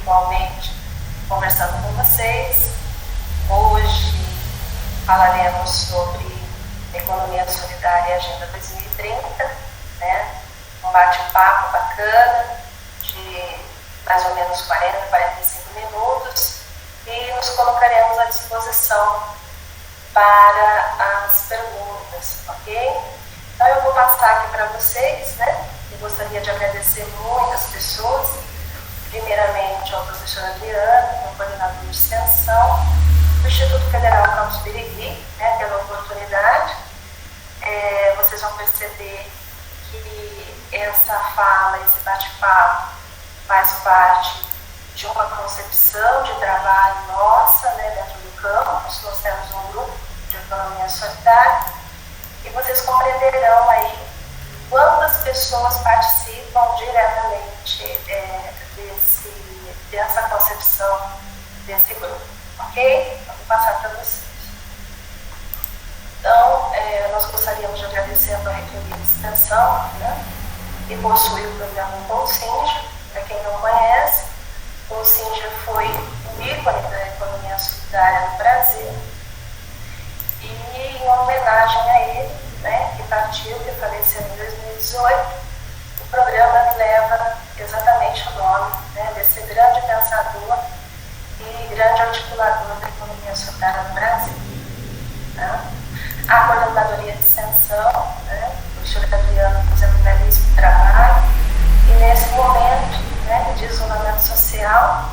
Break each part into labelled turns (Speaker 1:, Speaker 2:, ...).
Speaker 1: virtualmente, conversando com vocês. Hoje falaremos sobre Economia Solidária e Agenda 2030, né? Um bate-papo bacana de mais ou menos 40, 45 minutos e nos colocaremos à disposição para as perguntas, ok? Então eu vou passar aqui para vocês, né? Eu gostaria de agradecer muitas pessoas, primeiramente ao professor Adriano, o coordenador de extensão, do Instituto Federal Campus Birigui, né, pela oportunidade. Vocês vão perceber que essa fala, esse bate-papo, faz parte de uma concepção de trabalho nossa, né, dentro do campus. Nós temos um grupo de economia solidária e vocês compreenderão aí quantas pessoas participam diretamente dessa concepção desse grupo, ok? Eu vou passar para vocês. Então, nós gostaríamos de agradecer a Reitoria de Extensão, né, que possui o programa Consinge. Para quem não conhece, o Consinge foi um ícone da economia solidária no Brasil e, em homenagem a ele, né, que partiu, que faleceu em 2018, o programa leva exatamente o nome, né, desse grande pensador e grande articulador da economia solidária no Brasil. Né? A coordenadoria de extensão, né, o professor Adriano fazendo um belíssimo trabalho, e nesse momento, né, de isolamento social,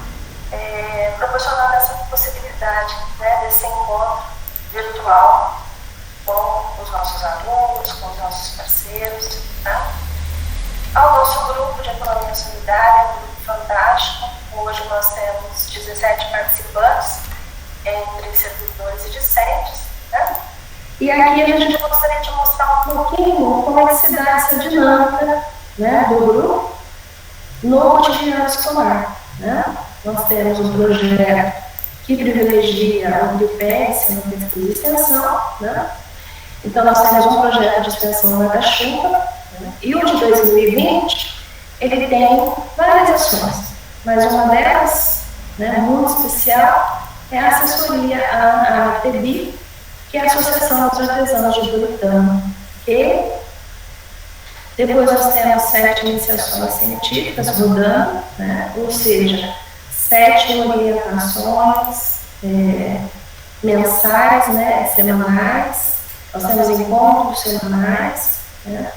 Speaker 1: proporcionando essa possibilidade, né, desse encontro virtual com os nossos alunos, com os nossos parceiros. Tá? Ao nosso grupo de economia solidária, um grupo fantástico. Hoje nós temos 17 participantes, entre servidores e discentes. Né? E aqui a gente gostaria de mostrar um pouquinho como é que se dá essa dinâmica, né, do grupo no cotidiano escolar. Né? Nós temos um projeto que privilegia o tripé, ensino, pesquisa e extensão. Né? Então, nós temos um projeto de extensão guarda-chuva, né? E o de 2020, ele tem várias ações, mas uma delas, né, muito especial, é a assessoria à ATEBI, que é a Associação dos Artesãos de Buritama. E depois nós temos 7 iniciações científicas rodando, né? Ou seja, 7 orientações mensais, né, semanais. Nós temos encontros semanais, né?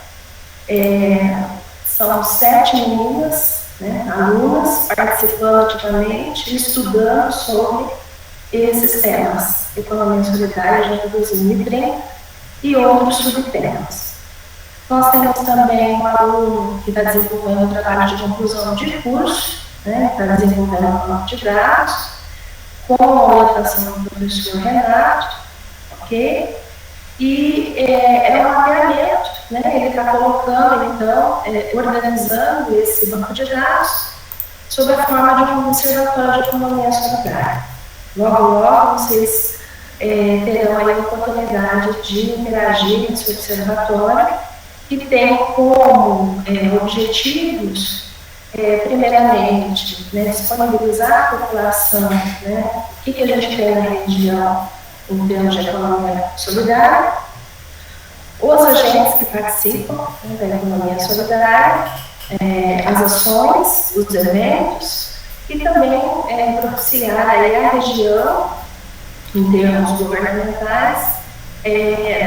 Speaker 1: São 7 meninas, né, alunas, participando ativamente, estudando sobre esses temas, Economia Solidária, Agenda 2030 e outros subtemas. Nós temos também um aluno que está desenvolvendo um trabalho de conclusão de curso, né, está desenvolvendo um banco de dados, com a orientação do professor Renato, ok? E é um mapeamento, né? Ele está colocando, então, organizando esse banco de dados sob a forma de um observatório de economia solidária. Logo, logo, vocês terão aí a oportunidade de interagir nesse observatório, que tem como objetivos, primeiramente, né, disponibilizar a população, né, o que a gente tem na região em termos de economia solidária, os agentes que participam, né, da economia solidária, as ações, os eventos, e também propiciar aí a região, em termos governamentais,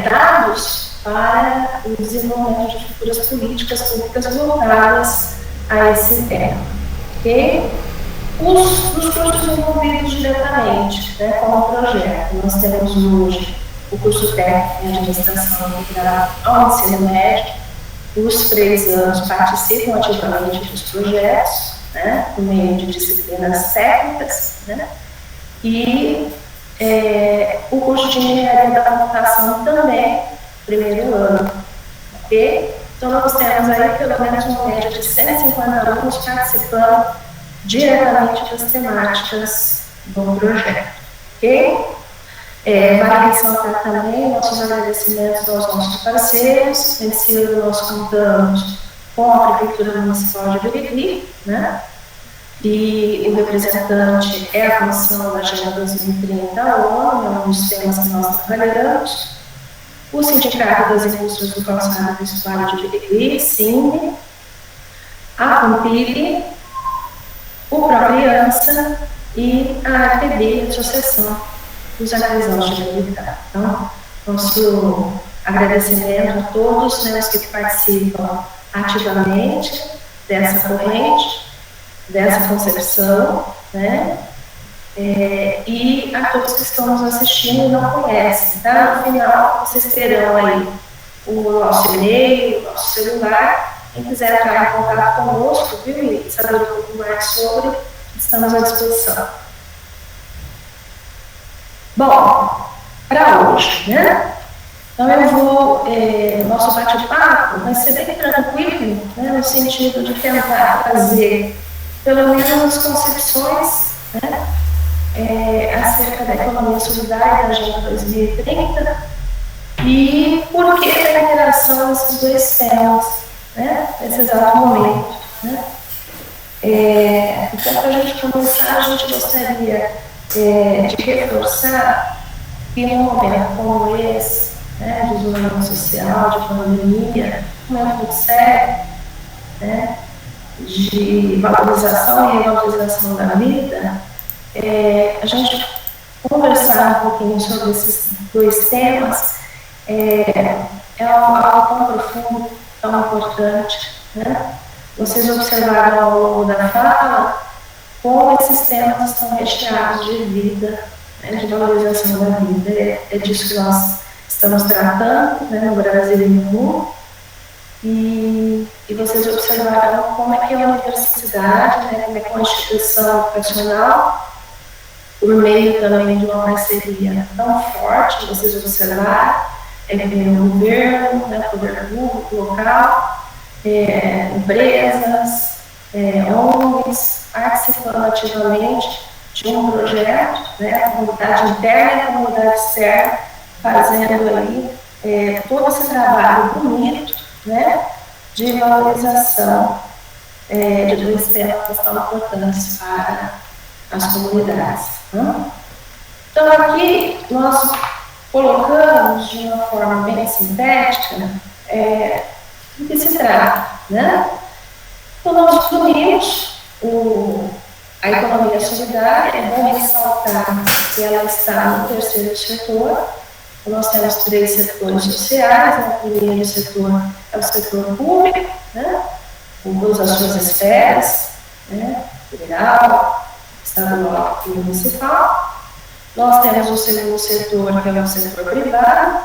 Speaker 1: dados para o desenvolvimento de futuras políticas públicas voltadas a esse tema. Okay? Os cursos envolvidos diretamente, né, com o projeto. Nós temos hoje o curso técnico de administração ligado ao ensino médio. Os 3 anos participam ativamente dos projetos, né, por meio de disciplinas técnicas, né, e o curso de engenharia da computação também, primeiro ano. Okay? Então, nós temos aí pelo menos uma média de 150 alunos participando diretamente das temáticas do projeto. Ok? Vale ressaltar também nossos agradecimentos aos nossos parceiros. Esse ano nós contamos com a Prefeitura Municipal de Birigui, né? e o representante é a Comissão da Agenda 2030 da ONU, é um dos temas que nós trabalhamos. O Sindicato das Indústrias do Calçado e Vestuário de Birigui, SINDE, a Compile, o Procriança e a AFB, Associação dos Artesãos de Militar. Então, nosso agradecimento a todos, né, os que participam ativamente dessa corrente, dessa concepção, né, e a todos que estão nos assistindo e não conhecem, tá? No final, vocês terão aí o nosso e-mail, o nosso celular. Quem quiser entrar em contato conosco, viu, e saber um pouco mais sobre, estamos à disposição. Bom, para hoje, né? Então eu vou, nosso bate-papo vai ser bem tranquilo, né, no sentido de tentar trazer pelo menos as concepções, né, acerca da economia solidária da Agenda 2030 e por que a interação desses dois temas, né, nesse exato momento. Né. Então, para a gente começar, a gente gostaria de reforçar que num momento como esse, né, de isolamento social, de pandemia, um momento muito sério, né, de valorização e revalorização da vida, a gente conversar um pouquinho sobre esses dois temas é algo tão profundo, tão importante, né? Vocês observaram ao longo da fala como esses temas estão recheados de vida, né, de valorização da vida. É disso que nós estamos tratando, né, no Brasil e no mundo. E vocês observaram como é que a universidade, né, como é que uma instituição educacional, por meio também de uma parceria tão forte, vocês observaram, o governo, né, poder público, local, empresas, ONGs, participando ativamente de um projeto, né, a comunidade interna e a comunidade externa, fazendo aí todo esse trabalho bonito, né, de valorização de dois temas tão importantes para as comunidades. Né? Então, aqui nós colocamos de uma forma bem sintética do que se trata. Né? Então, nós unimos a economia solidária, é bom ressaltar que ela está no terceiro setor. Nós temos três setores sociais, né? O primeiro setor é o setor público, né? Com todas as suas esferas, né? Federal, estadual e municipal. Nós temos o segundo setor, que é o setor privado,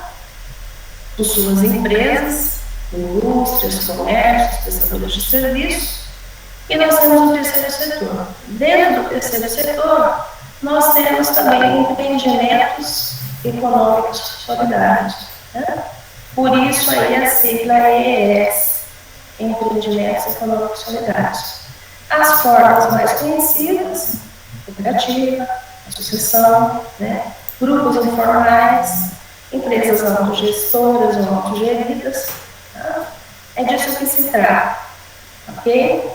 Speaker 1: com suas empresas, indústrias, comércios, prestadores de serviços. E nós temos o terceiro setor. Dentro do terceiro setor, nós temos também empreendimentos econômicos solidários. Né? Por isso aí a sigla EES, Empreendimentos Econômicos Solidários. As formas mais conhecidas, cooperativa, associação, né? Grupos informais, empresas autogestoras ou autogeridas. Tá? É disso que se trata. Ok?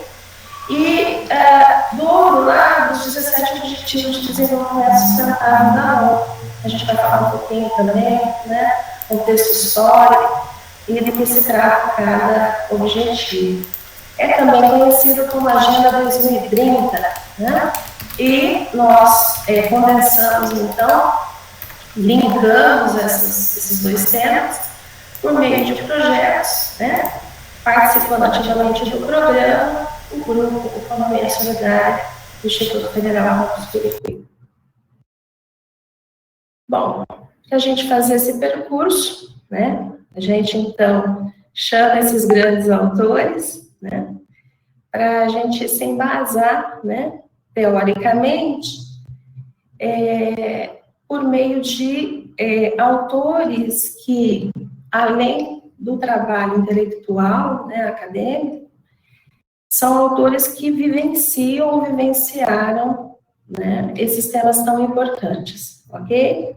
Speaker 1: E do outro lado, os 17 Objetivos de Desenvolvimento Sustentável da ONU. A gente vai falar um pouquinho também, né, contexto histórico e do que se trata cada objetivo. É também conhecido como Agenda 2030, né, e nós condensamos, então, linkamos esses dois temas por meio de projetos, né, participando ativamente do programa, o Grupo Economia Solidária do Instituto Federal Campus Birigui. Bom, para a gente fazer esse percurso, né, a gente, então, chama esses grandes autores, né, para a gente se embasar, né, teoricamente, por meio de autores que, além do trabalho intelectual, né, acadêmico, são autores que vivenciam ou vivenciaram, né, esses temas tão importantes, ok?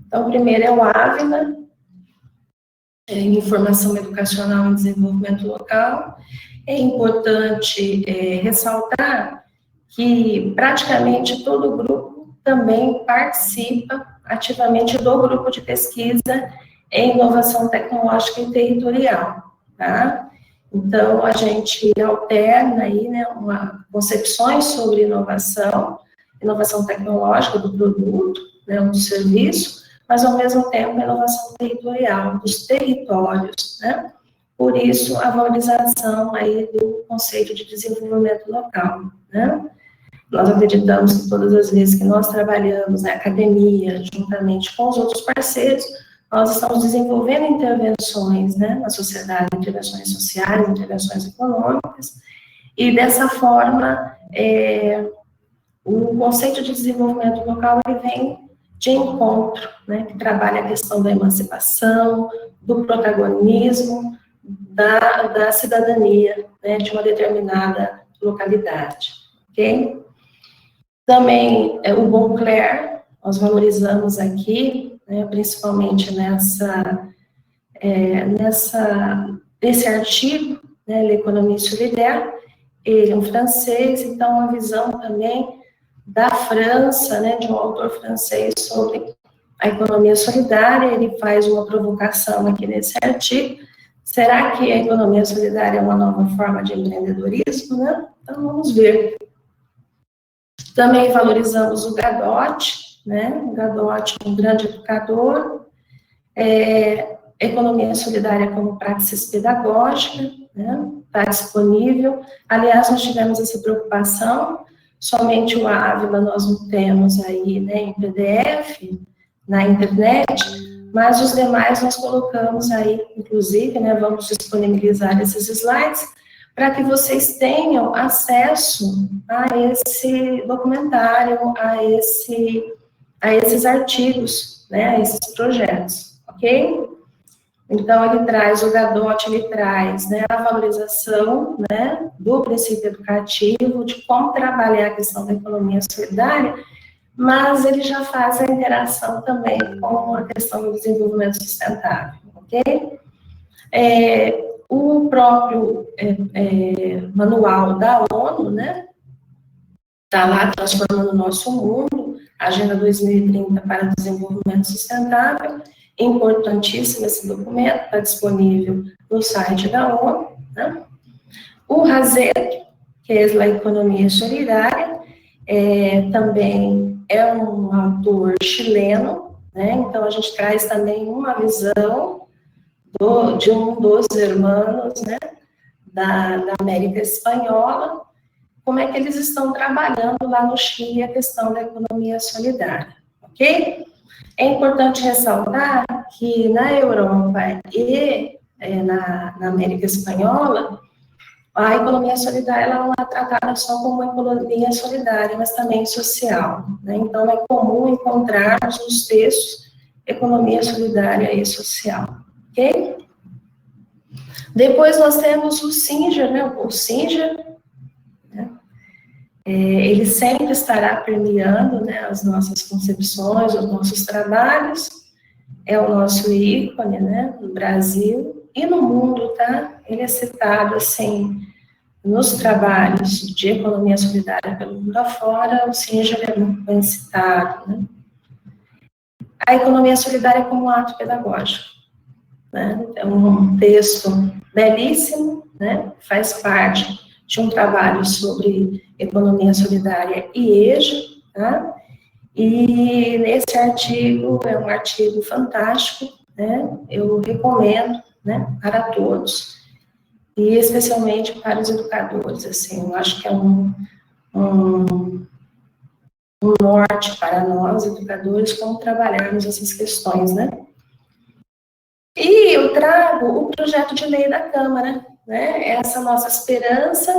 Speaker 1: Então, o primeiro é o Ávila, Informação Educacional e Desenvolvimento Local. É importante ressaltar que praticamente todo o grupo também participa ativamente do grupo de pesquisa em inovação tecnológica e territorial, tá? Então, a gente alterna aí, né, concepções sobre inovação tecnológica do produto, né, do serviço, mas, ao mesmo tempo, a inovação territorial, dos territórios, né? Por isso, a valorização aí do conceito de desenvolvimento local, né? Nós acreditamos que todas as vezes que nós trabalhamos na academia, juntamente com os outros parceiros, nós estamos desenvolvendo intervenções, né, na sociedade, intervenções sociais, intervenções econômicas, e dessa forma, o conceito de desenvolvimento local, ele vem de encontro, né, que trabalha a questão da emancipação, do protagonismo, da cidadania, né, de uma determinada localidade, ok? Também, o Beauclerk, nós valorizamos aqui, né, principalmente nesse artigo, né, L'Économie Solidaire, ele é um francês, então uma visão também da França, né, de um autor francês sobre a economia solidária. Ele faz uma provocação aqui nesse artigo: será que a economia solidária é uma nova forma de empreendedorismo, né? Então, vamos ver. Também valorizamos o Gadotti, né? O Gadotti é um grande educador. Economia solidária como praxis pedagógica, né? Está disponível. Aliás, nós tivemos essa preocupação, somente o Ávila nós não temos aí, né, em PDF, na internet, mas os demais nós colocamos aí, inclusive, né, vamos disponibilizar esses slides, para que vocês tenham acesso a esse documentário, a esses artigos, né, a esses projetos, ok? Então, o Gadotti, ele traz, né, a valorização, né, do princípio educativo, de como trabalhar a questão da economia solidária, mas ele já faz a interação também com a questão do desenvolvimento sustentável, ok? O próprio manual da ONU, né, está lá, Transformando o Nosso Mundo, Agenda 2030 para o Desenvolvimento Sustentável. Importantíssimo esse documento, está disponível no site da ONU, né? O Hazek, que é a Economia Solidária, também é um autor chileno, né? Então a gente traz também uma visão de um dos irmãos, né, da América Espanhola, como é que eles estão trabalhando lá no Chile a questão da economia solidária, ok? É importante ressaltar que na Europa e na América Espanhola, a economia solidária ela não é tratada só como uma economia solidária, mas também social, né? Então, é comum encontrarmos nos textos economia solidária e social, ok? Depois nós temos o Singer, né? O Singer, né? Ele sempre estará premiando, né, as nossas concepções, os nossos trabalhos, é o nosso ícone, né, no Brasil e no mundo, tá? Ele é citado, assim, nos trabalhos de economia solidária pelo mundo afora. O Singer é muito bem citado, né? A economia solidária como um ato pedagógico, né? É um texto belíssimo, né? Faz parte de um trabalho sobre economia solidária e EJA, tá? E nesse artigo, é um artigo fantástico, né? Eu recomendo, né, para todos, e especialmente para os educadores, assim, eu acho que é um norte para nós, educadores, como trabalharmos essas questões, né? E eu trago o projeto de lei da Câmara, né? Essa nossa esperança.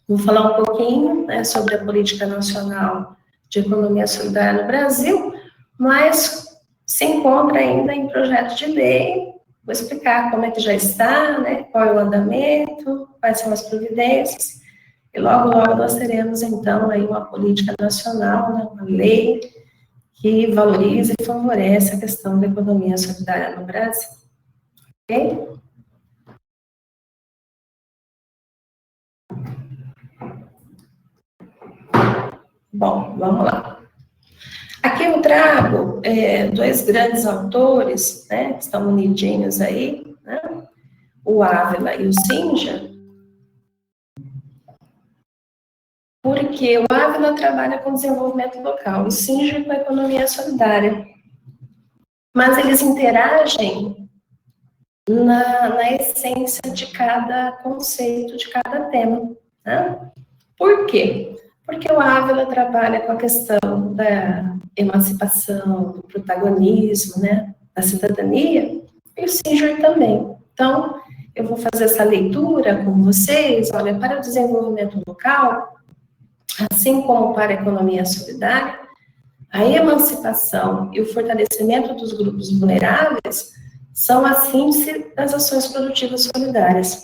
Speaker 1: Vou falar um pouquinho, né, sobre a política nacional de economia solidária no Brasil, mas se encontra ainda em projeto de lei. Vou explicar como é que já está, né, qual é o andamento, quais são as providências, e logo, logo nós teremos, então, aí uma política nacional, né, uma lei que valoriza e favorece a questão da economia solidária no Brasil. Ok?
Speaker 2: Bom, vamos lá. Aqui eu trago dois grandes autores, né, que estão unidinhos aí, né, o Ávila e o Singer, porque o Ávila trabalha com desenvolvimento local, o Singer com a economia solidária. Mas eles interagem na essência de cada conceito, de cada tema. Né? Por quê? Porque o Ávila trabalha com a questão da emancipação, do protagonismo, né, da cidadania, e o Singer também. Então, eu vou fazer essa leitura com vocês, olha, para o desenvolvimento local, assim como para a economia solidária, a emancipação e o fortalecimento dos grupos vulneráveis são a síntese das ações produtivas solidárias,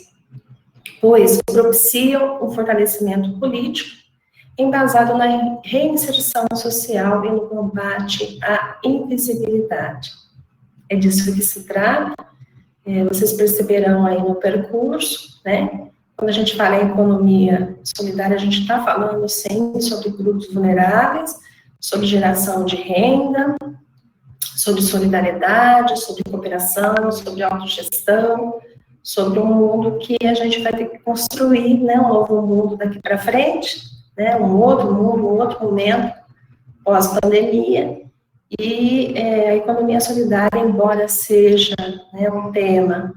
Speaker 2: pois propiciam o fortalecimento político embasado na reinserção social e no combate à invisibilidade. É disso que se trata, vocês perceberão aí no percurso, né? Quando a gente fala em economia solidária, a gente está falando, sim, sobre grupos vulneráveis, sobre geração de renda, sobre solidariedade, sobre cooperação, sobre autogestão, sobre um mundo que a gente vai ter que construir, né, um novo mundo daqui para frente, né, um outro mundo, um outro momento pós-pandemia, e a economia solidária, embora seja, né, um tema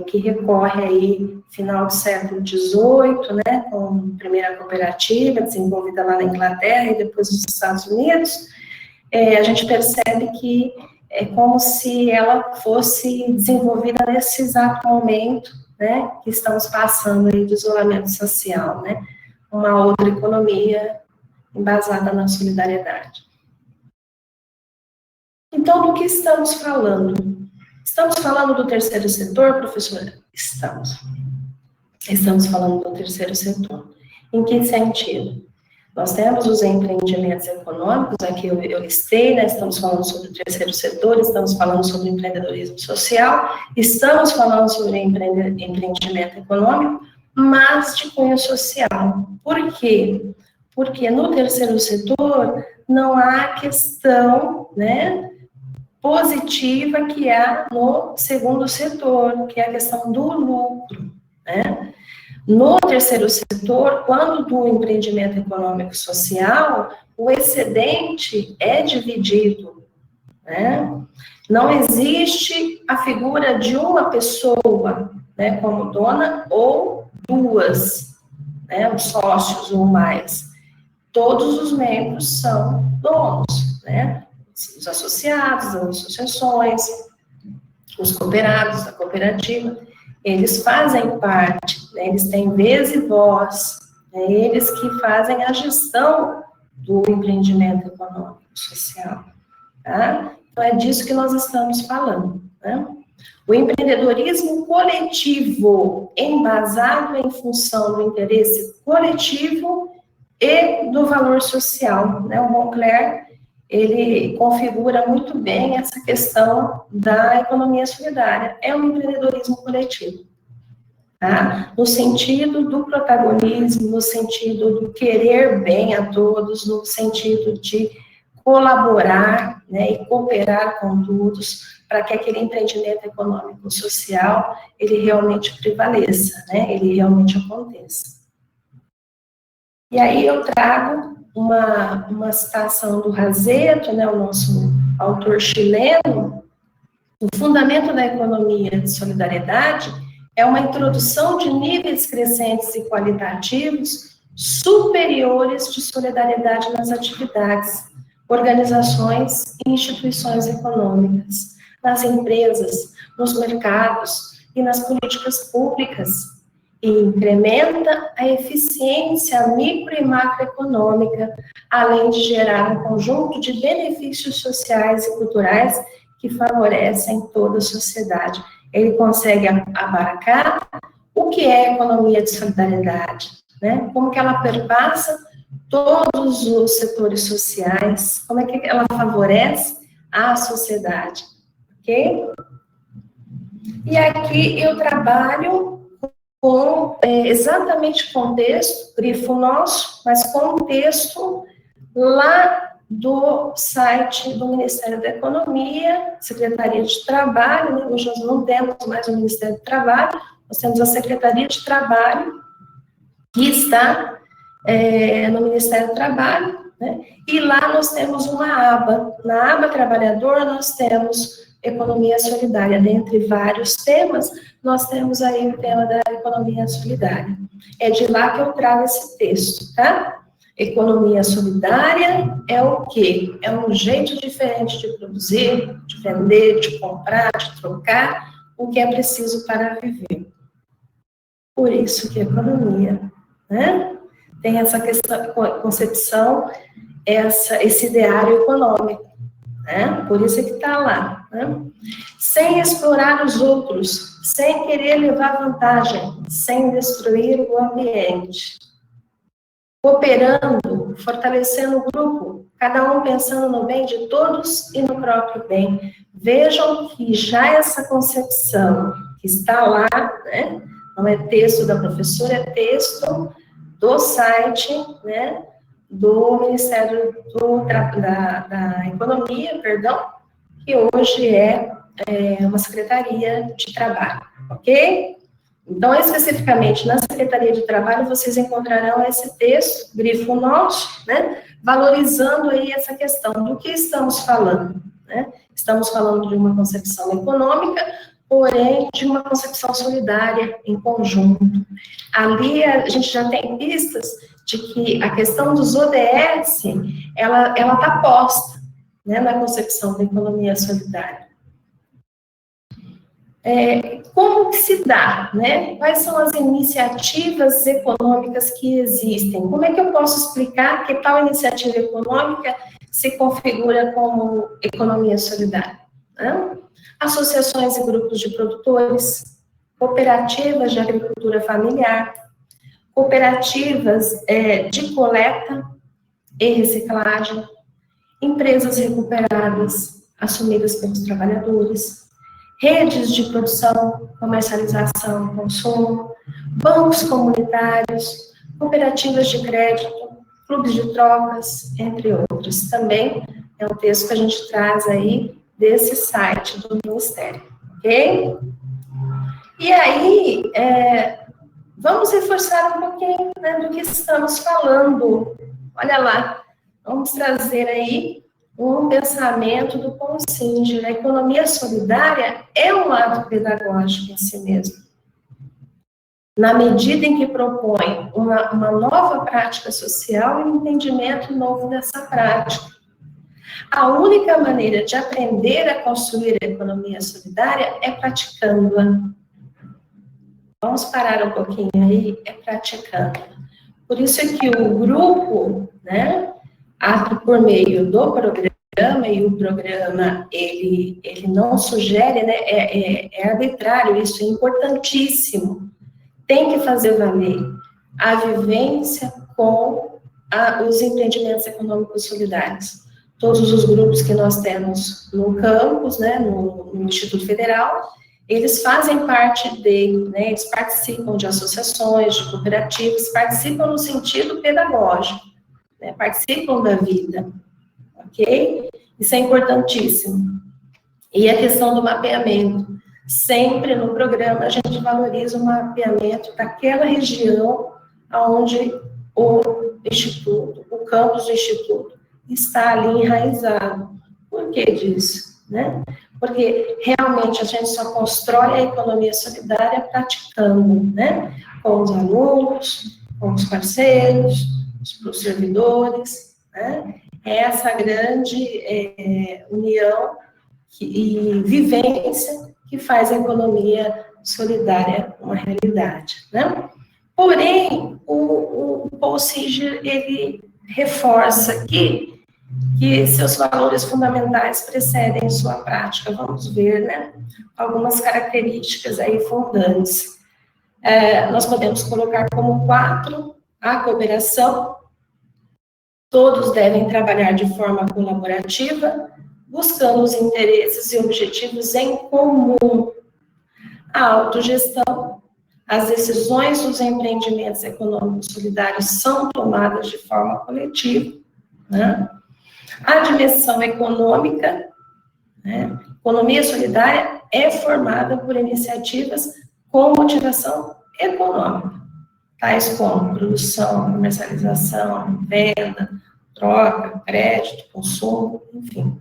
Speaker 2: que recorre aí final do século XVIII, né, com a primeira cooperativa desenvolvida lá na Inglaterra e depois nos Estados Unidos, a gente percebe que é como se ela fosse desenvolvida nesse exato momento, né, que estamos passando aí de isolamento social, né, uma outra economia embasada na solidariedade. Então, do que estamos falando? Estamos falando do terceiro setor, professora? Estamos. Estamos falando do terceiro setor. Em que sentido? Nós temos os empreendimentos econômicos, aqui eu listei, né? Estamos falando sobre o terceiro setor, estamos falando sobre empreendedorismo social, estamos falando sobre empreendimento econômico, mas de cunho social. Por quê? Porque no terceiro setor não há questão, né, positiva que há no segundo setor, que é a questão do lucro, né? No terceiro setor, quando do empreendimento econômico social, o excedente é dividido, né? Não existe a figura de uma pessoa, né, como dona, ou duas, né, os sócios ou mais. Todos os membros são donos, né? Os associados, as associações, os cooperados da cooperativa, eles fazem parte, né, eles têm vez e voz, né, eles que fazem a gestão do empreendimento econômico social, tá? Então, é disso que nós estamos falando, né? O empreendedorismo coletivo, embasado em função do interesse coletivo e do valor social, né? O Moncler, ele configura muito bem essa questão da economia solidária. É um empreendedorismo coletivo, tá? No sentido do protagonismo, no sentido do querer bem a todos, no sentido de colaborar, né, e cooperar com todos, para que aquele empreendimento econômico social, ele realmente prevaleça, né, ele realmente aconteça. E aí eu trago uma citação do Razetto, né, o nosso autor chileno. O fundamento da economia de solidariedade é uma introdução de níveis crescentes e qualitativos superiores de solidariedade nas atividades, organizações e instituições econômicas, nas empresas, nos mercados e nas políticas públicas, e incrementa a eficiência micro e macroeconômica, além de gerar um conjunto de benefícios sociais e culturais que favorecem toda a sociedade. Ele consegue abarcar o que é a economia de solidariedade, né? Como que ela perpassa todos os setores sociais, como é que ela favorece a sociedade, ok? E aqui eu trabalho com exatamente contexto, grifo nosso, mas contexto lá do site do Ministério da Economia, Secretaria de Trabalho, né? Hoje nós não temos mais o Ministério do Trabalho, nós temos a Secretaria de Trabalho, que está no Ministério do Trabalho, né? E lá nós temos uma aba, na aba Trabalhador nós temos Economia Solidária, dentre vários temas, nós temos aí o tema da Economia Solidária. É de lá que eu trago esse texto, tá? Economia solidária é o quê? É um jeito diferente de produzir, de vender, de comprar, de trocar o que é preciso para viver. Por isso que economia, né? Tem essa questão, concepção, esse ideário econômico, né? Por isso que está lá, né? Sem explorar os outros, sem querer levar vantagem, sem destruir o ambiente. Cooperando, fortalecendo o grupo, cada um pensando no bem de todos e no próprio bem. Vejam que já essa concepção que está lá, né, não é texto da professora, é texto do site, né, do Ministério da Economia, perdão, que hoje é uma Secretaria de Trabalho, ok? Então, especificamente na Secretaria de Trabalho, vocês encontrarão esse texto, grifo nosso, né, valorizando aí essa questão do que estamos falando, né? Estamos falando de uma concepção econômica, porém de uma concepção solidária em conjunto. Ali a gente já tem pistas de que a questão dos ODS, ela está posta, né, na concepção da economia solidária. Como que se dá, né? Quais são as iniciativas econômicas que existem? Como é que eu posso explicar que tal iniciativa econômica se configura como economia solidária? Né? Associações e grupos de produtores, cooperativas de agricultura familiar, cooperativas de coleta e reciclagem, empresas recuperadas, assumidas pelos trabalhadores, redes de produção, comercialização, consumo, bancos comunitários, cooperativas de crédito, clubes de trocas, entre outros. Também é um texto que a gente traz aí desse site do Ministério, ok? E aí, vamos reforçar um pouquinho, né, do que estamos falando. Olha lá, vamos trazer aí um pensamento do Paul Singer. A economia solidária é um ato pedagógico em si mesmo. Na medida em que propõe uma nova prática social e um entendimento novo dessa prática. A única maneira de aprender a construir a economia solidária é praticando-a. Vamos parar um pouquinho aí, é praticando. Por isso é que o grupo, né, por meio do programa, e o programa, ele não sugere, né, é arbitrário, isso é importantíssimo. Tem que fazer valer a vivência com os empreendimentos econômicos solidários. Todos os grupos que nós temos no campus, né, no Instituto Federal, eles fazem parte dele, né, eles participam de associações, de cooperativas, participam no sentido pedagógico, né, participam da vida, ok? Isso é importantíssimo. E a questão do mapeamento. Sempre no programa a gente valoriza o mapeamento daquela região onde o Instituto, o campus do Instituto, está ali enraizado. Por que disso? Né? Porque realmente a gente só constrói a economia solidária praticando, né? Com os alunos, com os parceiros, os servidores, né? É essa grande união e vivência que faz a economia solidária uma realidade, né? Porém, o Paul Singer, ele reforça aqui que seus valores fundamentais precedem sua prática. Vamos ver, né, algumas características aí fundantes. Nós podemos colocar como 4 a cooperação. Todos devem trabalhar de forma colaborativa, buscando os interesses e objetivos em comum. A autogestão. As decisões dos empreendimentos econômicos solidários são tomadas de forma coletiva. né? A dimensão econômica, né? Economia solidária é formada por iniciativas com motivação econômica, tais como produção, comercialização, venda, troca, crédito, consumo, enfim.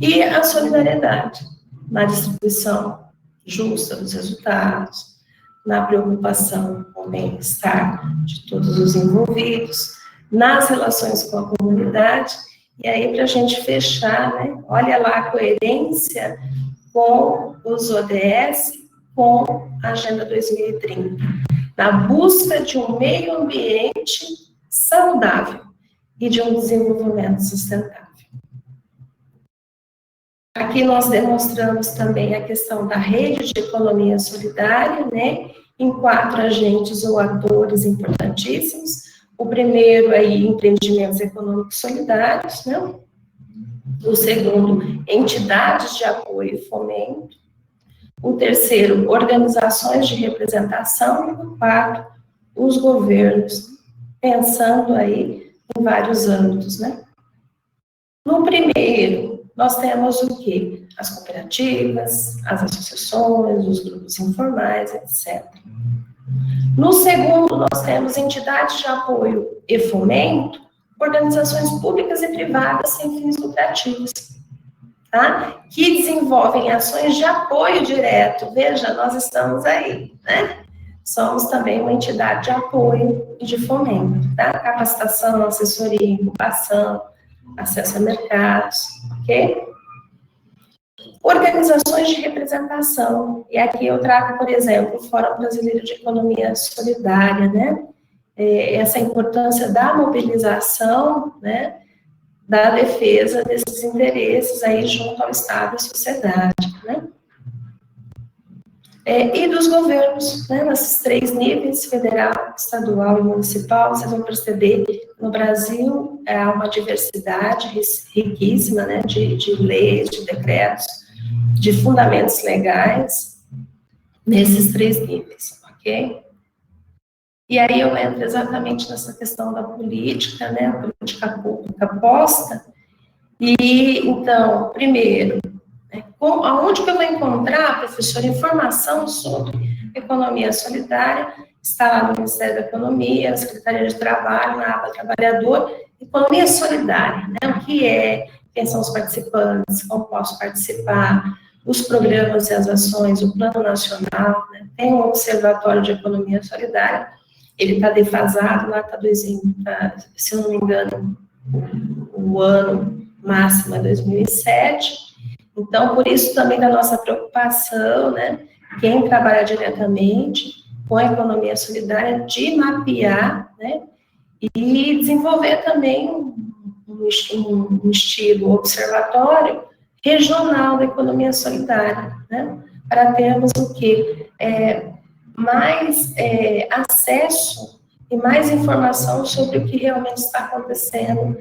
Speaker 2: E a solidariedade, na distribuição justa dos resultados, na preocupação com o bem-estar de todos os envolvidos, nas relações com a comunidade. E aí, para a gente fechar, né, olha lá a coerência com os ODS, com a Agenda 2030, na busca de um meio ambiente saudável e de um desenvolvimento sustentável. Aqui nós demonstramos também a questão da rede de economia solidária, né, em 4 agentes ou atores importantíssimos. O primeiro aí, empreendimentos econômicos solidários, né? O segundo, entidades de apoio e fomento. O terceiro, organizações de representação. E o quarto, os governos, pensando aí em vários âmbitos, né? No primeiro, nós temos o quê? As cooperativas, as associações, os grupos informais, etc. No segundo, nós temos entidades de apoio e fomento, organizações públicas e privadas sem fins lucrativos, tá? Que desenvolvem ações de apoio direto. Veja, nós estamos aí, né? Somos também uma entidade de apoio e de fomento, tá? Capacitação, assessoria, incubação, acesso a mercados, ok? Organizações de representação, e aqui eu trago, por exemplo, o Fórum Brasileiro de Economia Solidária, né? Essa importância da mobilização, né? Da defesa desses interesses aí junto ao Estado e à sociedade, né? E dos governos, né? Nesses 3 níveis, federal, estadual e municipal, vocês vão perceber que no Brasil há uma diversidade riquíssima, né? De leis, de decretos, de fundamentos legais, nesses 3 níveis, ok? E aí eu entro exatamente nessa questão da política, né, a política pública posta, e então, primeiro, né, aonde que eu vou encontrar, professor, informação sobre economia solidária? Está lá no Ministério da Economia, na Secretaria de Trabalho, na aba Trabalhador, economia solidária, né, o que é, quem são os participantes, como posso participar, os programas e as ações, o Plano Nacional, né, tem um Observatório de Economia Solidária, ele está defasado, lá está, se eu não me engano, o ano máximo é 2007, então, por isso também da nossa preocupação, né, quem trabalha diretamente com a economia solidária, de mapear, né, e desenvolver também um estilo observatório regional da economia solidária, né, para termos o quê? Mais acesso e mais informação sobre o que realmente está acontecendo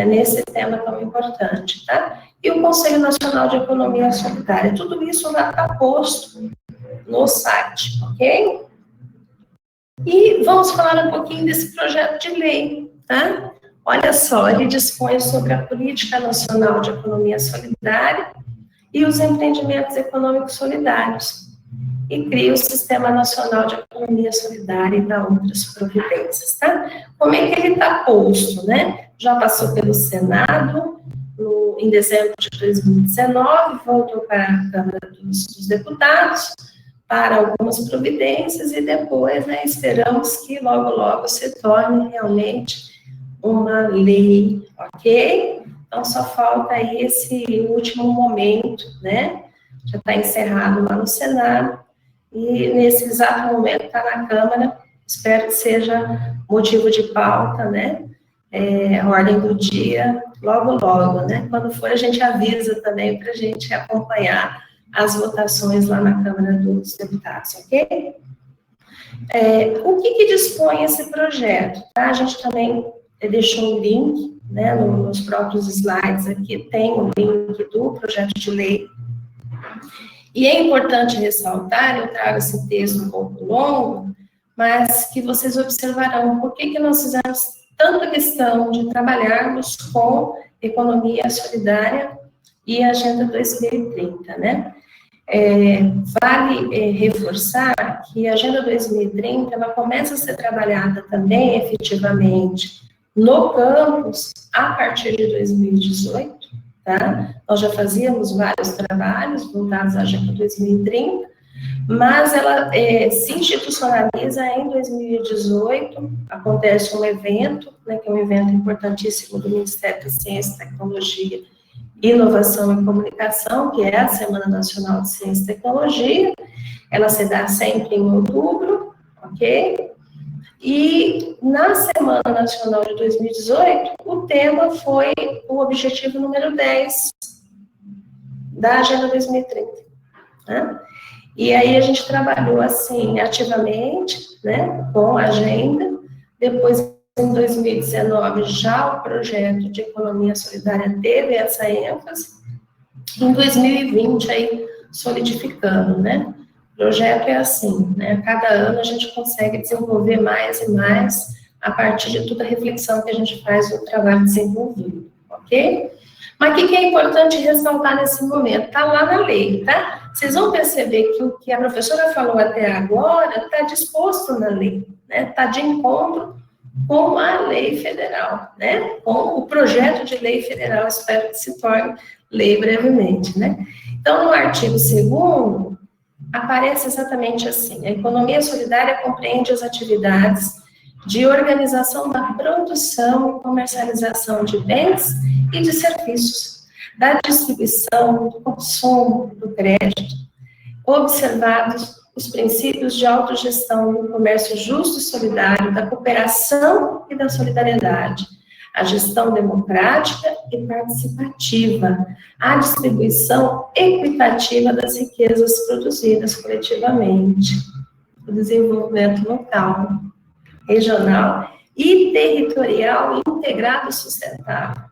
Speaker 2: nesse tema tão importante, tá? E o Conselho Nacional de Economia Solidária, tudo isso já está posto no site, ok? E vamos falar um pouquinho desse projeto de lei, tá? Olha só, ele dispõe sobre a Política Nacional de Economia Solidária e os empreendimentos econômicos solidários, e cria o Sistema Nacional de Economia Solidária e dá outras providências, tá? Como é que ele está posto, né? Já passou pelo Senado, em dezembro de 2019, voltou para a Câmara dos Deputados, para algumas providências, e depois, né, esperamos que logo, logo se torne realmente uma lei, ok? Então, só falta aí esse último momento, né? Já está encerrado lá no Senado, e nesse exato momento está na Câmara, espero que seja motivo de pauta, né, a ordem do dia, logo, logo, né, quando for a gente avisa também para a gente acompanhar as votações lá na Câmara dos Deputados, ok? O que dispõe esse projeto? Tá? A gente também deixou um link, né, nos próprios slides aqui, tem o link do projeto de lei. E é importante ressaltar, eu trago esse texto um pouco longo, mas que vocês observarão por que nós fizemos tanto a questão de trabalharmos com economia solidária e Agenda 2030, né? Vale reforçar que a Agenda 2030, ela começa a ser trabalhada também efetivamente no campus a partir de 2018, tá? Nós já fazíamos vários trabalhos voltados à Agenda 2030, mas ela se institucionaliza em 2018, acontece um evento, né, que é um evento importantíssimo do Ministério da Ciência, Tecnologia, Inovação e Comunicação, que é a Semana Nacional de Ciência e Tecnologia. Ela se dá sempre em outubro, ok? E na Semana Nacional de 2018, o tema foi o objetivo número 10 da Agenda 2030, né? E aí a gente trabalhou, assim, ativamente, né, com a agenda. Depois, em 2019, já o projeto de economia solidária teve essa ênfase. Em 2020, aí, solidificando, né? O projeto é assim, né? A cada ano a gente consegue desenvolver mais e mais a partir de toda a reflexão que a gente faz do trabalho desenvolvido, ok? Mas o que é importante ressaltar nesse momento? Está lá na lei, tá? Vocês vão perceber que o que a professora falou até agora está disposto na lei, né? Está de encontro com a lei federal, né? Com o projeto de lei federal, espero que se torne lei brevemente, né? Então, no artigo 2º, aparece exatamente assim: a economia solidária compreende as atividades de organização da produção e comercialização de bens e de serviços, da distribuição, do consumo, do crédito, observados os princípios de autogestão do comércio justo e solidário, da cooperação e da solidariedade, a gestão democrática e participativa, a distribuição equitativa das riquezas produzidas coletivamente, o desenvolvimento local, regional e territorial integrado e sustentável,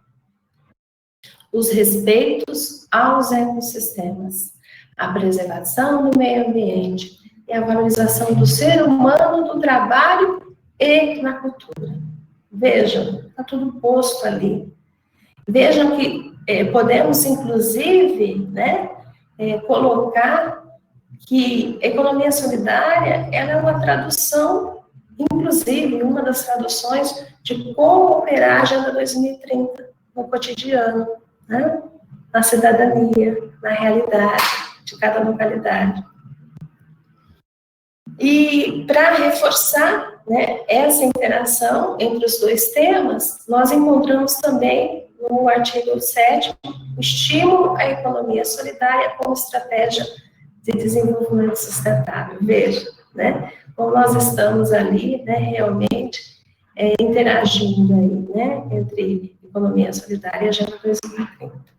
Speaker 2: os respeitos aos ecossistemas, a preservação do meio ambiente e a valorização do ser humano, do trabalho e na cultura. Vejam, está tudo posto ali. Vejam que podemos, inclusive, né, colocar que economia solidária ela é uma tradução, inclusive, uma das traduções de como operar a Agenda 2030 no cotidiano, né, na cidadania, na realidade de cada localidade. E para reforçar, né, essa interação entre os dois temas, nós encontramos também no artigo 7º o estímulo à economia solidária como estratégia de desenvolvimento sustentável. Veja, né, como nós estamos ali, né, realmente interagindo aí, né, entre economia solidária e Agenda 2030.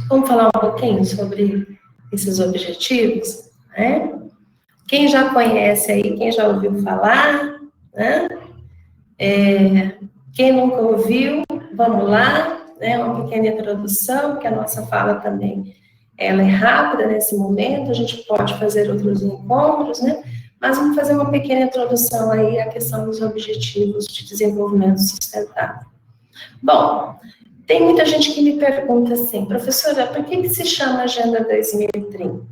Speaker 2: Vamos falar um pouquinho sobre esses objetivos, né? Quem já conhece aí, quem já ouviu falar, né? Quem nunca ouviu, vamos lá, né? Uma pequena introdução, que a nossa fala também, ela é rápida nesse momento, a gente pode fazer outros encontros, né? Mas vamos fazer uma pequena introdução aí à questão dos objetivos de desenvolvimento sustentável. Bom, tem muita gente que me pergunta assim, professora, por que se chama Agenda 2030?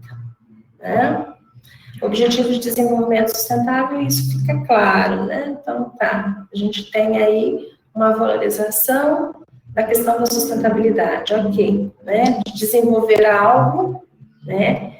Speaker 2: Né? Objetivo de Desenvolvimento Sustentável, isso fica claro, né? Então, tá, a gente tem aí uma valorização da questão da sustentabilidade, ok, né? De desenvolver algo, né?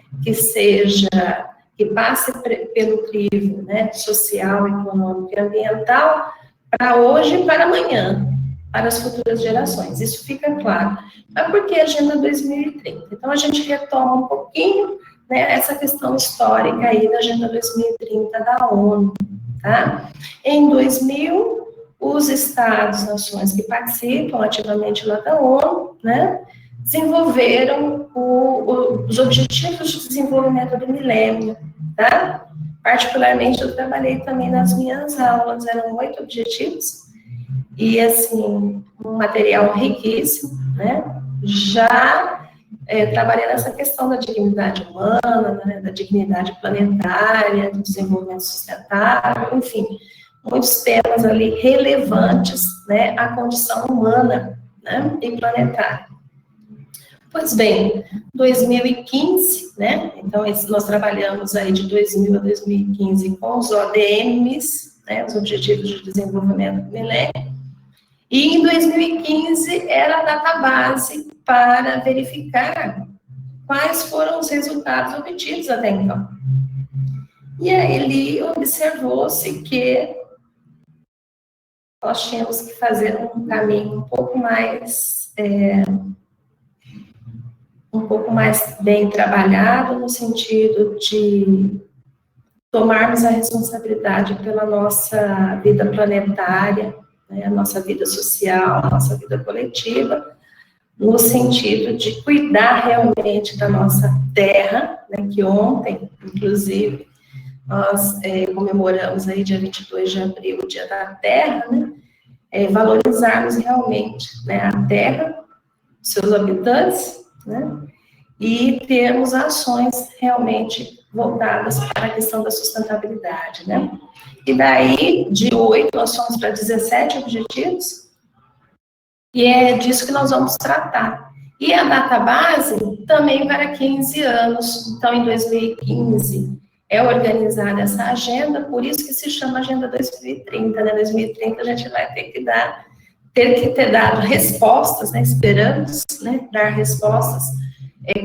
Speaker 2: Que passe pelo crivo, né? Social, econômico e ambiental para hoje e para amanhã, para as futuras gerações, isso fica claro. Mas por que Agenda 2030? Então, a gente retoma um pouquinho, né, essa questão histórica aí da Agenda 2030 da ONU, tá? Em 2000, os Estados, nações que participam ativamente lá da ONU, né, desenvolveram os Objetivos de Desenvolvimento do Milênio, tá? Particularmente, eu trabalhei também nas minhas aulas, eram 8 objetivos, e, assim, um material riquíssimo, né? Já trabalhei nessa questão da dignidade humana, né? Da dignidade planetária, do desenvolvimento sustentável, enfim, muitos temas ali relevantes, né, à condição humana, né, e planetária. Pois bem, 2015, né, então nós trabalhamos aí de 2000 a 2015 com os ODMs, né, os Objetivos de Desenvolvimento do Milênio, e em 2015 era a database para verificar quais foram os resultados obtidos até então. E aí ali observou-se que nós tínhamos que fazer um caminho um pouco mais bem trabalhado, no sentido de tomarmos a responsabilidade pela nossa vida planetária, né, a nossa vida social, a nossa vida coletiva, no sentido de cuidar realmente da nossa terra, né, que ontem, inclusive, nós comemoramos aí dia 22 de abril, o Dia da Terra, né, valorizarmos realmente, né, a terra, seus habitantes, né, e termos ações realmente voltadas para a questão da sustentabilidade, né. E daí, de 8 ações para 17 objetivos, e é disso que nós vamos tratar. E a database também para 15 anos, então em 2015 é organizada essa agenda, por isso que se chama Agenda 2030, né? 2030 a gente vai ter que ter dado respostas, né? Esperamos, né? Dar respostas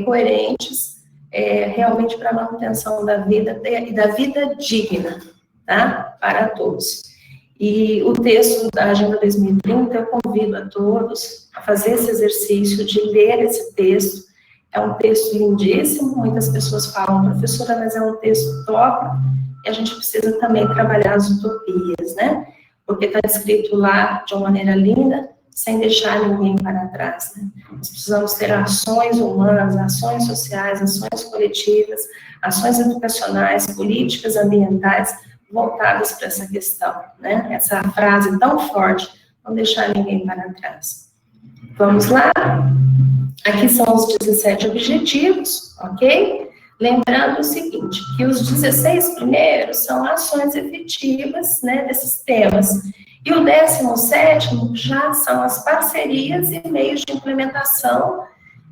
Speaker 2: coerentes, realmente para a manutenção da vida e da vida digna, tá? Para todos. E o texto da Agenda 2030, eu convido a todos a fazer esse exercício de ler esse texto. É um texto lindíssimo, muitas pessoas falam, professora, mas é um texto top, e a gente precisa também trabalhar as utopias, né? Porque está escrito lá de uma maneira linda, sem deixar ninguém para trás, né? Nós precisamos ter ações humanas, ações sociais, ações coletivas, ações educacionais, políticas ambientais, voltadas para essa questão, né? Essa frase tão forte, não deixar ninguém para trás. Vamos lá? Aqui são os 17 objetivos, ok? Lembrando o seguinte, que os 16 primeiros são ações efetivas, né, desses temas. E o 17º já são as parcerias e meios de implementação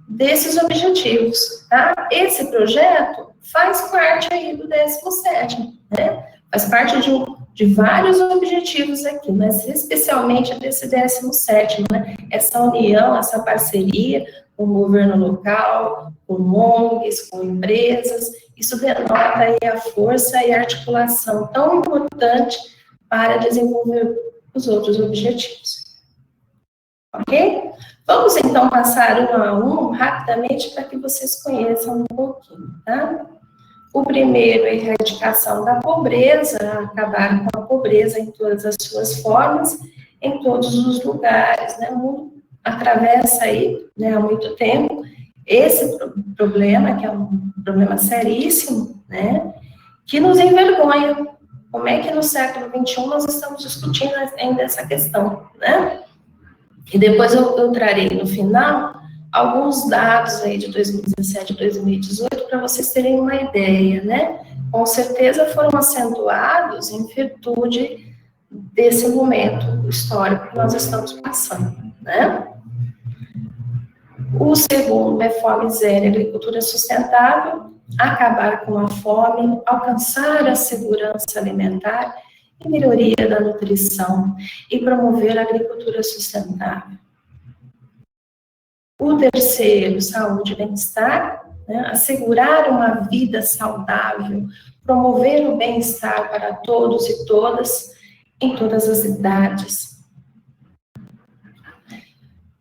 Speaker 2: desses objetivos, tá? Esse projeto faz parte aí do 17º, né? Faz parte de vários objetivos aqui, mas especialmente desse 17º, né? Essa união, essa parceria com o governo local, com ONGs, com empresas, isso denota aí a força e a articulação tão importante para desenvolver os outros objetivos. Ok? Vamos então passar um a um rapidamente para que vocês conheçam um pouquinho, tá? O primeiro é a erradicação da pobreza, acabar com a pobreza em todas as suas formas, em todos os lugares, né? O mundo atravessa aí, né, há muito tempo, esse problema, que é um problema seríssimo, né, que nos envergonha. Como é que no século XXI nós estamos discutindo ainda essa questão, né? E depois eu trarei no final alguns dados aí de 2017 e 2018 para vocês terem uma ideia, né? Com certeza foram acentuados em virtude desse momento histórico que nós estamos passando, né? O segundo é fome zero e agricultura sustentável, acabar com a fome, alcançar a segurança alimentar e melhoria da nutrição e promover a agricultura sustentável. O terceiro, saúde e bem-estar, né? Assegurar uma vida saudável, promover o bem-estar para todos e todas, em todas as idades.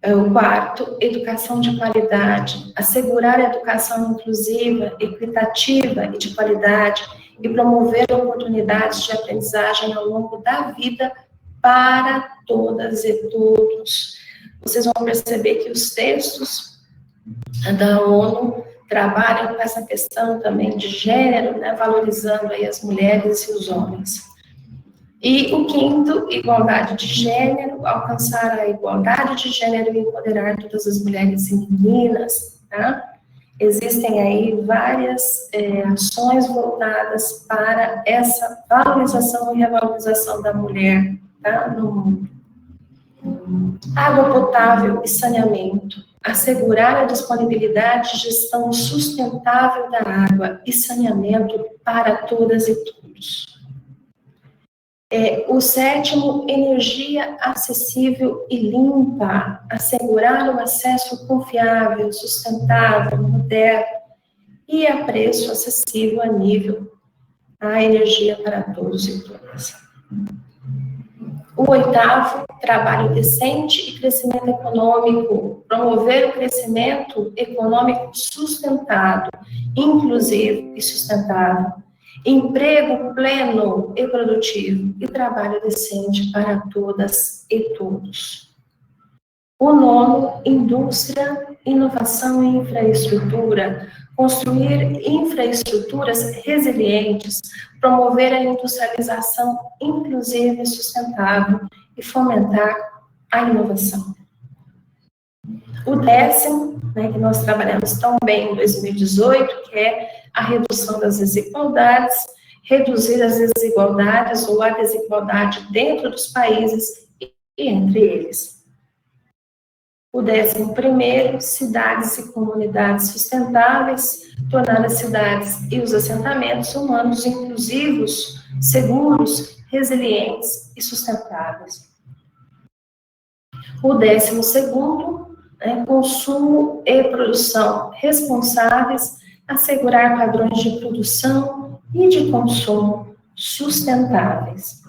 Speaker 2: O quarto, educação de qualidade, assegurar a educação inclusiva, equitativa e de qualidade e promover oportunidades de aprendizagem ao longo da vida para todas e todos. Vocês vão perceber que os textos da ONU trabalham com essa questão também de gênero, né, valorizando aí as mulheres e os homens. E o quinto, igualdade de gênero, alcançar a igualdade de gênero e empoderar todas as mulheres e meninas, tá? Existem aí várias ações voltadas para essa valorização e revalorização da mulher, tá, no mundo. Água potável e saneamento. Assegurar a disponibilidade e gestão sustentável da água e saneamento para todas e todos. O 7º, energia acessível e limpa. Assegurar o acesso confiável, sustentável, moderno e a preço acessível a nível à energia para todos e todas. O 8º, trabalho decente e crescimento econômico, promover o crescimento econômico sustentado, inclusivo e sustentável, emprego pleno e produtivo e trabalho decente para todas e todos. O 9º, indústria, inovação e infraestrutura, construir infraestruturas resilientes, promover a industrialização inclusiva e sustentável e fomentar a inovação. O 10º, que nós trabalhamos tão bem em 2018, que é a redução das desigualdades, reduzir as desigualdades ou a desigualdade dentro dos países e entre eles. O 11º, cidades e comunidades sustentáveis, tornar as cidades e os assentamentos humanos inclusivos, seguros, resilientes e sustentáveis. O 12º, consumo e produção responsáveis, assegurar padrões de produção e de consumo sustentáveis.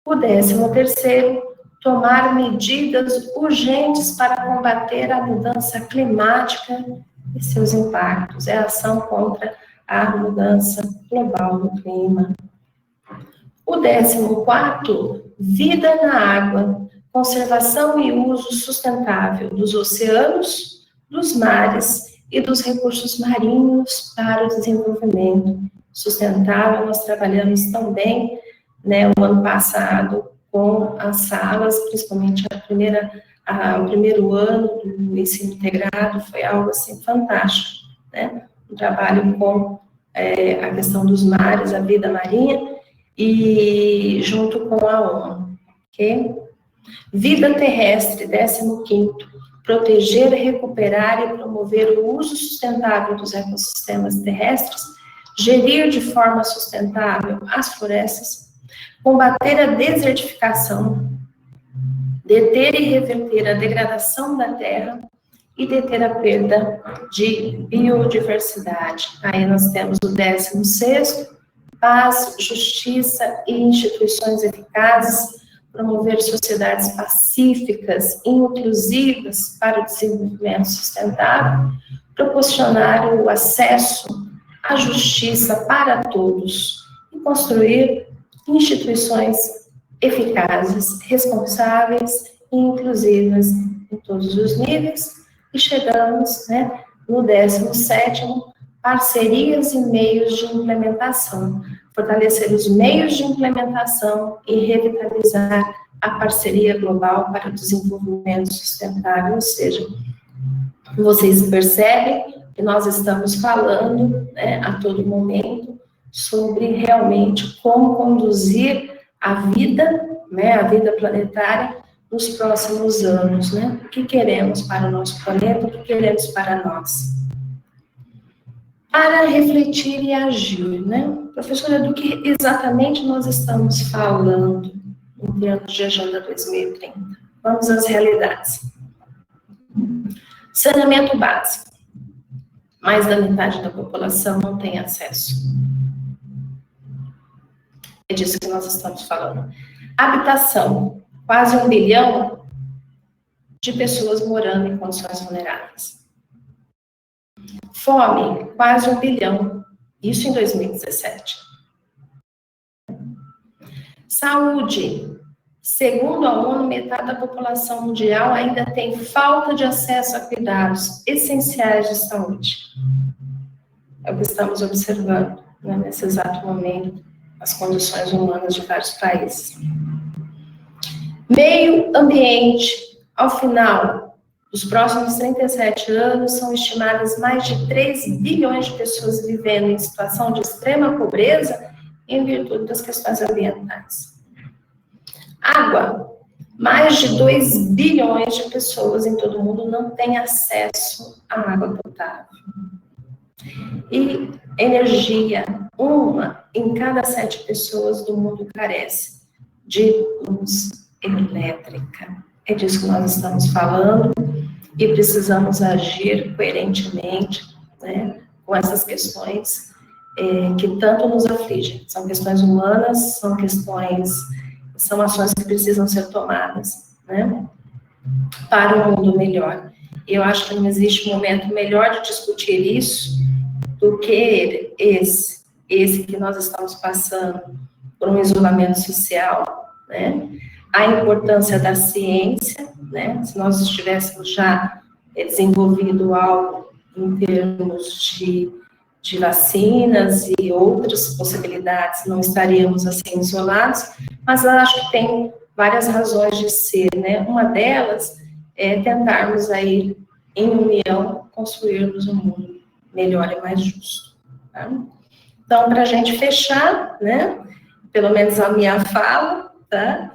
Speaker 2: O 13º, tomar medidas urgentes para combater a mudança climática e seus impactos. É a ação contra a mudança global do clima. O 14º, vida na água, conservação e uso sustentável dos oceanos, dos mares e dos recursos marinhos para o desenvolvimento sustentável. Nós trabalhamos também, o ano passado, com as salas, principalmente o primeiro ano do ensino integrado, foi algo assim fantástico, um trabalho com a questão dos mares, a vida marinha, e junto com a ONU, ok? Vida terrestre, 15º, proteger, recuperar e promover o uso sustentável dos ecossistemas terrestres, gerir de forma sustentável as florestas, combater a desertificação, deter e reverter a degradação da terra e deter a perda de biodiversidade. Aí nós temos o 16º, paz, justiça e instituições eficazes, promover sociedades pacíficas e inclusivas para o desenvolvimento sustentável, proporcionar o acesso à justiça para todos e construir instituições eficazes, responsáveis e inclusivas em todos os níveis. E chegamos, no 17º, parcerias e meios de implementação. Fortalecer os meios de implementação e revitalizar a parceria global para o desenvolvimento sustentável. Ou seja, vocês percebem que nós estamos falando, a todo momento, sobre realmente como conduzir a vida planetária nos próximos anos, O que queremos para o nosso planeta, o que queremos para nós. Para refletir e agir, Professora, do que exatamente nós estamos falando em termos de Agenda 2030? Vamos às realidades. Saneamento básico. Mais da metade da população não tem acesso. É disso que nós estamos falando. Habitação. Quase 1 bilhão de pessoas morando em condições vulneráveis. Fome. Quase 1 bilhão. Isso em 2017. Saúde. Segundo a ONU, metade da população mundial ainda tem falta de acesso a cuidados essenciais de saúde. É o que estamos observando, nesse exato momento, as condições humanas de vários países. Meio ambiente. Ao final Nos próximos 37 anos, são estimadas mais de 3 bilhões de pessoas vivendo em situação de extrema pobreza em virtude das questões ambientais. Água. Mais de 2 bilhões de pessoas em todo o mundo não têm acesso à água potável. E energia. 1 em cada 7 pessoas do mundo carece de luz elétrica. É disso que nós estamos falando e precisamos agir coerentemente, né, com essas questões que tanto nos afligem. São questões humanas, são ações que precisam ser tomadas, né, para um mundo melhor. Eu acho que não existe momento melhor de discutir isso do que esse que nós estamos passando por um isolamento social, né, a importância da ciência, né, se nós estivéssemos já desenvolvido algo em termos de vacinas e outras possibilidades, não estaríamos assim isolados, mas eu acho que tem várias razões de ser, né, uma delas é tentarmos aí, em união, construirmos um mundo melhor e mais justo, tá? Então, para a gente fechar, né, pelo menos a minha fala, tá?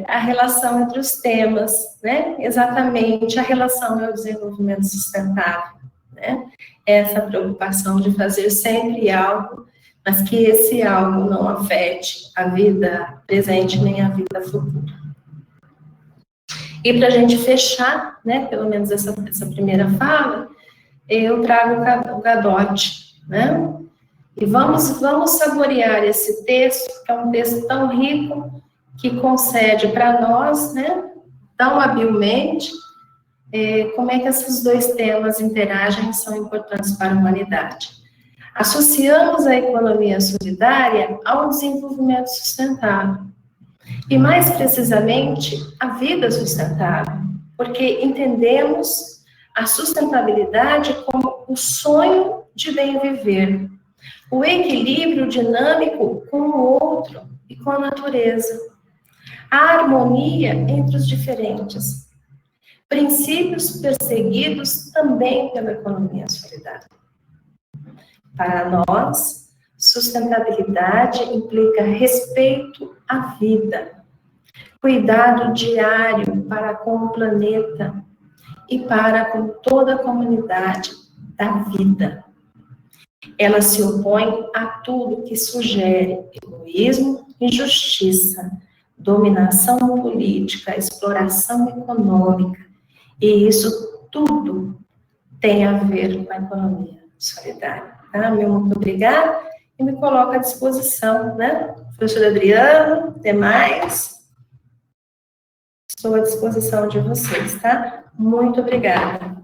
Speaker 2: A relação entre os temas, né? Exatamente, a relação ao desenvolvimento sustentável, né? Essa preocupação de fazer sempre algo, mas que esse algo não afete a vida presente nem a vida futura. E para a gente fechar, né, pelo menos essa primeira fala, eu trago o Gadotti, né? E vamos saborear esse texto, que é um texto tão rico, que concede para nós, né, tão habilmente, como é que esses dois temas interagem e são importantes para a humanidade. Associamos a economia solidária ao desenvolvimento sustentável, e mais precisamente, a vida sustentável, porque entendemos a sustentabilidade como o sonho de bem viver, o equilíbrio dinâmico com o outro e com a natureza, a harmonia entre os diferentes, princípios perseguidos também pela economia solidária. Para nós, sustentabilidade implica respeito à vida, cuidado diário para com o planeta e para com toda a comunidade da vida. Ela se opõe a tudo que sugere egoísmo, injustiça, dominação política, exploração econômica, e isso tudo tem a ver com a economia solidária. Tá? Meu muito obrigada e me coloco à disposição, né? Professor Adriano, demais, estou à disposição de vocês, tá? Muito obrigada.